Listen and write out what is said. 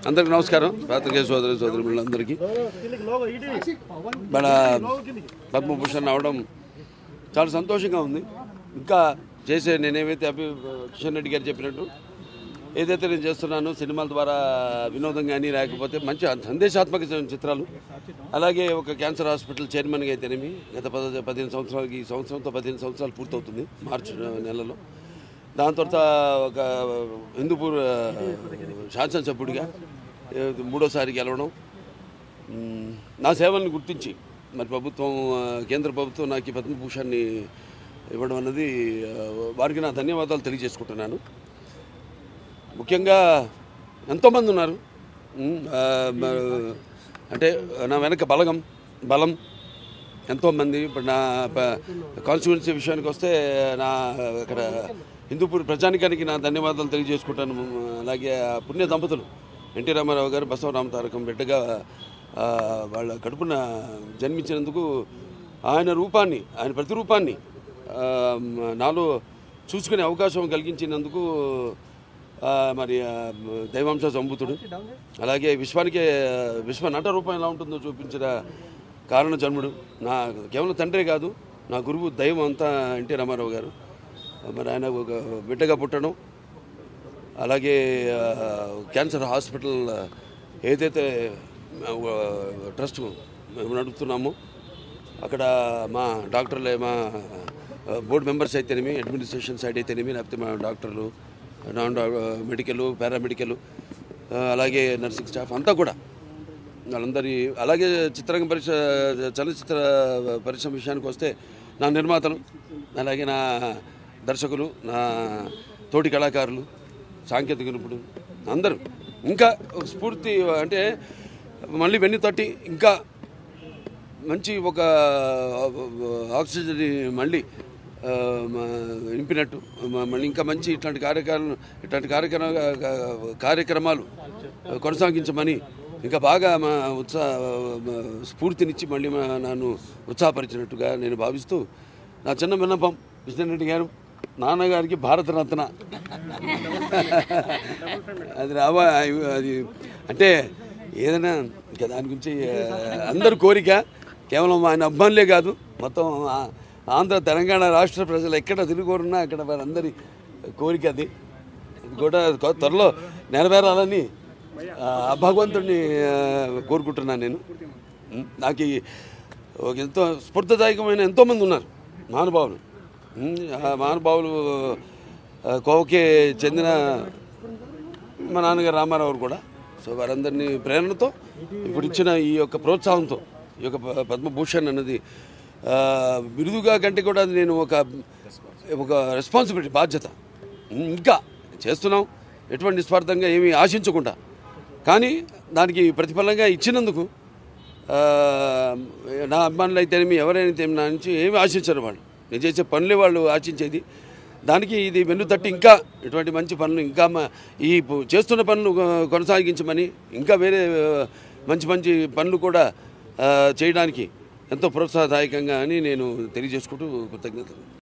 అందరికీ నమస్కారం. పాత్రికేయ సోదరి సోదరులందరికీ మన పద్మభూషణ్ అవడం చాలా సంతోషంగా ఉంది. ఇంకా చేసే నేనేమైతే కిషన్ రెడ్డి గారు చెప్పినట్టు ఏదైతే నేను చేస్తున్నానో సినిమాల ద్వారా వినోదం కానీ లేకపోతే మంచి సందేశాత్మక చిత్రాలు, అలాగే ఒక క్యాన్సర్ హాస్పిటల్ చైర్మన్గా అయితేనేమి గత 15 సంవత్సరాలకి ఈ సంవత్సరంతో 15 సంవత్సరాలు పూర్తవుతుంది మార్చి నెలలో. దాని తర్వాత ఒక హిందూపూర్ శాసనసభ్యుడిగా 3వ గెలవడం, నా సేవలను గుర్తించి మరి ప్రభుత్వం కేంద్ర ప్రభుత్వం నాకు ఈ పద్మభూషణ్ని ఇవ్వడం అన్నది వారికి నా ధన్యవాదాలు తెలియజేసుకుంటున్నాను. ముఖ్యంగా ఎంతోమంది ఉన్నారు, అంటే నా వెనక బలం ఎంతోమంది. ఇప్పుడు నా కాన్స్టిట్యుయెన్సీ విషయానికి వస్తే నా అక్కడ హిందూపూర్ ప్రజానికానికి నా ధన్యవాదాలు తెలియజేసుకుంటాను. అలాగే పుణ్య దంపతులు ఎన్టీ రామారావు గారు బసవరామ తారకం బిడ్డగా వాళ్ళ కడుపున జన్మించినందుకు ఆయన ప్రతిరూపాన్ని నాలో చూసుకునే అవకాశం కలిగించినందుకు మరి దైవాంశ సంభూతుడు, అలాగే విశ్వ నట రూపం ఎలా ఉంటుందో చూపించిన కారణ జన్ముడు, నా కేవలం తండ్రే కాదు నా గురువు దైవం అంతా ఎన్టీ రామారావు గారు. మరి ఆయన ఒక బిడ్డగా పుట్టడం, అలాగే క్యాన్సర్ హాస్పిటల్ ఏదైతే ట్రస్ట్ మేము నడుపుతున్నామో అక్కడ మా డాక్టర్లే, మా బోర్డు మెంబర్స్ అయితేనేమి, అడ్మినిస్ట్రేషన్ సైడ్ అయితేనేమి, లేకపోతే మా డాక్టర్లు, నాన్ మెడికల్, పారామెడికల్, అలాగే నర్సింగ్ స్టాఫ్ అంతా కూడా వాళ్ళందరి, అలాగే చలనచిత్ర పరిశ్రమ విషయానికి వస్తే నా నిర్మాతలు, అలాగే నా దర్శకులు, నా తోటి కళాకారులు, సాంకేతిక నిపుణులు అందరూ ఇంకా స్ఫూర్తి, అంటే మళ్ళీ వెన్ను తట్టి ఇంకా మంచి ఒక ఆక్సిజన్ మళ్ళీ నింపినట్టు మళ్ళీ ఇంకా మంచి ఇట్లాంటి కార్యక్రమాలు కొనసాగించమని ఇంకా బాగా మా స్ఫూర్తినిచ్చి మళ్ళీ నన్ను ఉత్సాహపరిచినట్టుగా నేను భావిస్తూ నా చిన్న విన్నపం, కిషన్ రెడ్డి గారు నాన్నగారికి భారతరత్న అది అంటే ఏదైనా ఇంకా దాని గురించి అందరు కోరిక, కేవలం ఆయన అభిమానులే కాదు మొత్తం ఆంధ్ర తెలంగాణ రాష్ట్ర ప్రజలు ఎక్కడ తిరుగురున్నా అక్కడ వారందరి కోరిక అది కూడా త్వరలో నెరవేరాలని భగవంతుడిని కోరుకుంటున్నాను. నేను నాకు ఎంతో స్ఫూర్తిదాయకమైన ఎంతోమంది ఉన్నారు మహానుభావులు కోవకే చెందిన మా నాన్నగారు రామారావు కూడా. సో వారందరినీ ప్రేరణతో ఇప్పుడు ఇచ్చిన ఈ యొక్క ప్రోత్సాహంతో ఈ యొక్క పద్మభూషణ్ అన్నది బిరుదుగా కంటే కూడా నేను ఒక రెస్పాన్సిబిలిటీ, బాధ్యత ఇంకా చేస్తున్నాం, ఎటువంటి నిస్వార్థంగా ఏమీ ఆశించకుండా. కానీ దానికి ప్రతిఫలంగా ఇచ్చినందుకు నా అభిమానులు అయితేనేమి ఎవరైనా నా నుంచి ఏమి ఆశించారు, వాళ్ళు నేను చేసే పనులే వాళ్ళు ఆశించేది. దానికి ఇది వెన్ను తట్టి ఇంకా ఇటువంటి మంచి పనులు, ఇంకా ఈ చేస్తున్న పనులు కొనసాగించమని, ఇంకా వేరే మంచి పనులు కూడా చేయడానికి ఎంతో ప్రోత్సాహదాయకంగా అని నేను తెలియజేసుకుంటూ కృతజ్ఞతలు.